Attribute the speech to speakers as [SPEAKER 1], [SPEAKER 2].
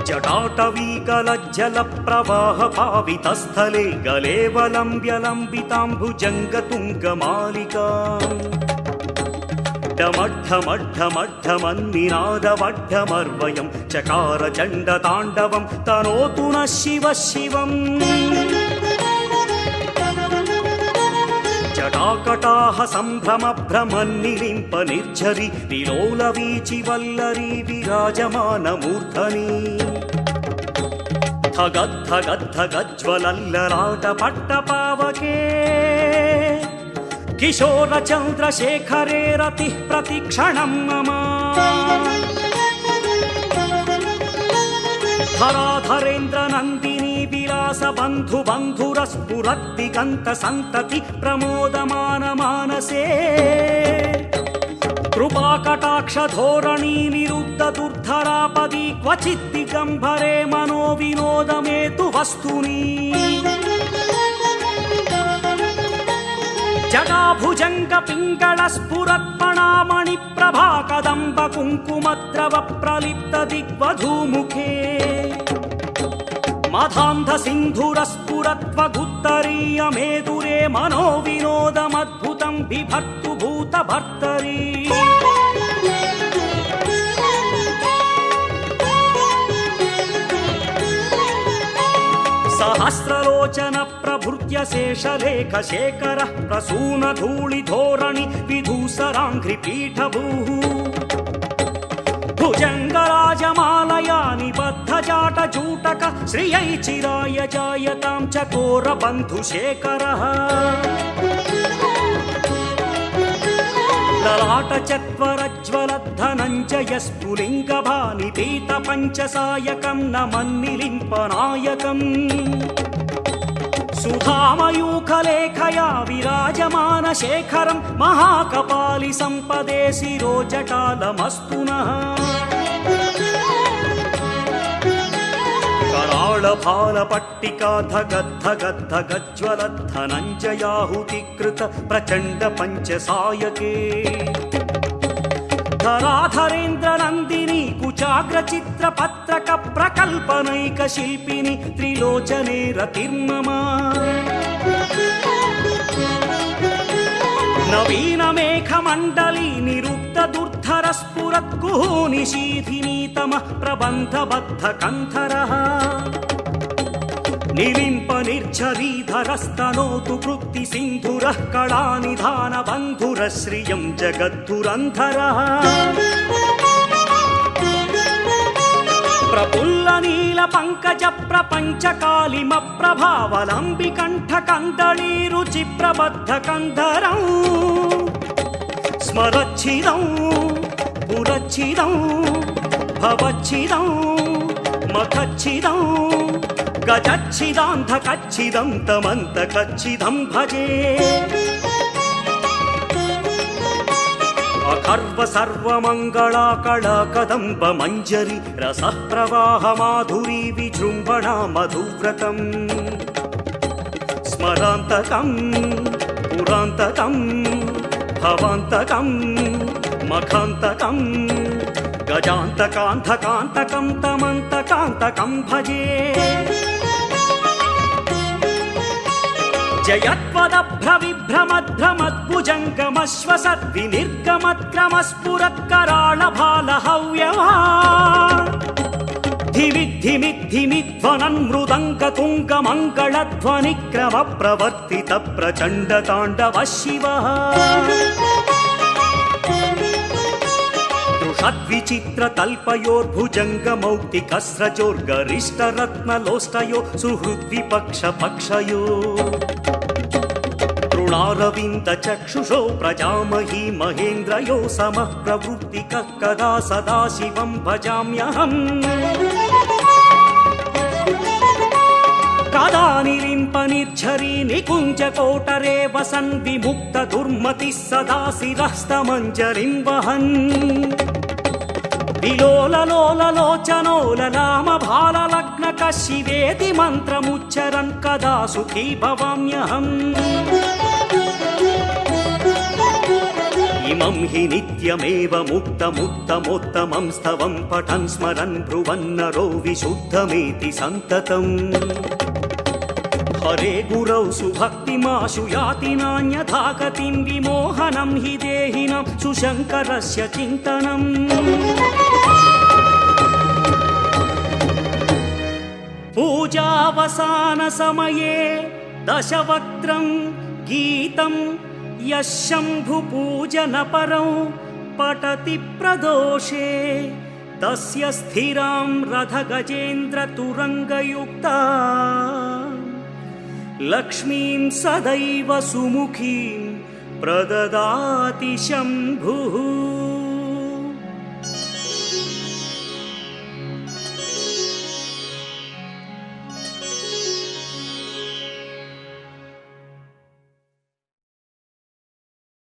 [SPEAKER 1] जटाटवीकलज्जलप्रवाहपावितस्थले गलेवलम्ब्यलम्बिताम्बुजङ्गतुङ्गमालिकाम् डमड्ढमड्ढमड्ढमन्निनादवड्ढमर्वयं चकार चण्डताण्डवं तनोतु नः शिवः शिवम् जटाकटाह सम्भ्रमभ्रमन्निलिम्प निर्झरि विलोलवीचि वल्लरी विराजमानमूर्धनि धगद्धगद्धगज्ज्वलल्ललाटपट्टपावके किशोरचन्द्रशेखरे रतिः प्रतिक्षणं मम धराधरेन्द्रनन्दिनी विलासबन्धुबन्धुरस्फुरद्दिगन्तसन्तति प्रमोदमानमानसे कृपाकटाक्षधोरणी निरुद्धदुर्धरापदी क्वचित् दिगम्बरे मनोविनोदमेतु वस्तुनि जटाभुजङ्गपिङ्गलस्फुरत्पणामणिप्रभा कदम्बकुङ्कुमद्रव प्रलिप्तदिग्वधूमुखे मधान्धसिन्धुरस्फुरत्वगुत्तरीयमेदुरे मनोविनोदमद्भुतं बिभर्तु भूतभर्तरी सहस्रलोचन प्रभृत्य शेषलेख शेखरः प्रसूनधूलिधोरणि विधूसराङ्घ्रिपीठभूः भुजङ्गराजमालया निबद्धजाटजूटक श्रियै चिराय जायतां चकोरबन्धुशेखरः ललाटचत्वरज्वलद्धनञ्जयस्फुलिङ्गभानिपीतपञ्चसायकं नमन्निलिम्पनायकम् सुधामयूखलेखया विराजमानशेखरं महाकपालि सम्पदे शिरोजटालमस्तु नः कराळभालपट्टिका धगद्धगद्धगज्ज्वलद्धनञ्जयाहुतिकृत प्रचण्ड पञ्चसायके धराधरेन्द्रनन्दिनी कुचाग्रचित्रपत्रक प्रकल्पनैकशिल्पिनि त्रिलोचने रतिर्मम नवीनमेघमण्डली निरुद्धदुर्धरस्फुरत्कुहूनिशीधिनीतमः प्रबन्धबद्धकन्धरः निलिम्प निर्झरीधरस्तनोतु कृत्तिसिन्धुरः कलानिधानबन्धुरश्रियं जगद्धुरन्धरः प्रफुल्लनीलपङ्कजप्रपञ्चकालिमप्रभावलम्बिकण्ठकन्दलीरुचिप्रबद्धकन्धरौ स्मरच्छिदं पुरच्छिदं भवच्छिदं मखच्छिदं गजच्छिदान्धकच्छिदं तमन्तकच्छिदं भजे अखर्व सर्वमङ्गलाकला कदम्ब मञ्जरी रसः प्रवाह माधुरी विजृम्भणा मधुव्रतम् स्मरान्तकं पुरान्तकं भवान्तकं मखान्तकं गजान्तकान्धकान्तकं तमन्तकान्तकं भजे जयत्वदभ्रविभ्रमध्रमद्भुजङ्गमश्वसद्विनिर्गमत्क्रमस्फुरत्कराळभालहव्यवा धिमिद्धिमिद्धिमिध्वनन् मृदङ्गतुङ्गमङ्गलध्वनिक्रमप्रवर्तित प्रचण्डताण्डव शिवः दृषद्विचित्रतल्पयोर्भुजङ्गमौक्तिकस्रजोर्गरिष्ठरत्नलोष्टयो सुहृद्विपक्षपक्षयो तृणारविन्दचक्षुषो प्रजामही महेन्द्रयो समः प्रवृत्तिकः कदा सदा शिवं भजाम्यहम् कदा निलिम्प निर्झरी निकुञ्जकोटरे वसन् विमुक्त दुर्मतिः सदा शिरस्तमञ्जरिं वहन् विलोललोललोचनो ललाम भाललग्नक शिवेति मन्त्रमुच्चरन् कदा सुखी भवाम्यहम् इमं हि नित्यमेव मुक्तमुत्तमोत्तमं स्तवं पठन् स्मरन् ब्रुवन्नरो विशुद्धमेति सन्ततम् हरे गुरौ सुभक्तिमाशु याति नान्यथा गतिं विमोहनं हि देहिनं सुशङ्करस्य चिन्तनम् पूजावसानसमये दशवक्त्रं गीतं यः शम्भुपूजनपरं पठति प्रदोषे तस्य स्थिरां रथगजेन्द्रतुरङ्गयुक्ता लक्ष्मीं सदैव सुमुखीं प्रददाति शम्भुः।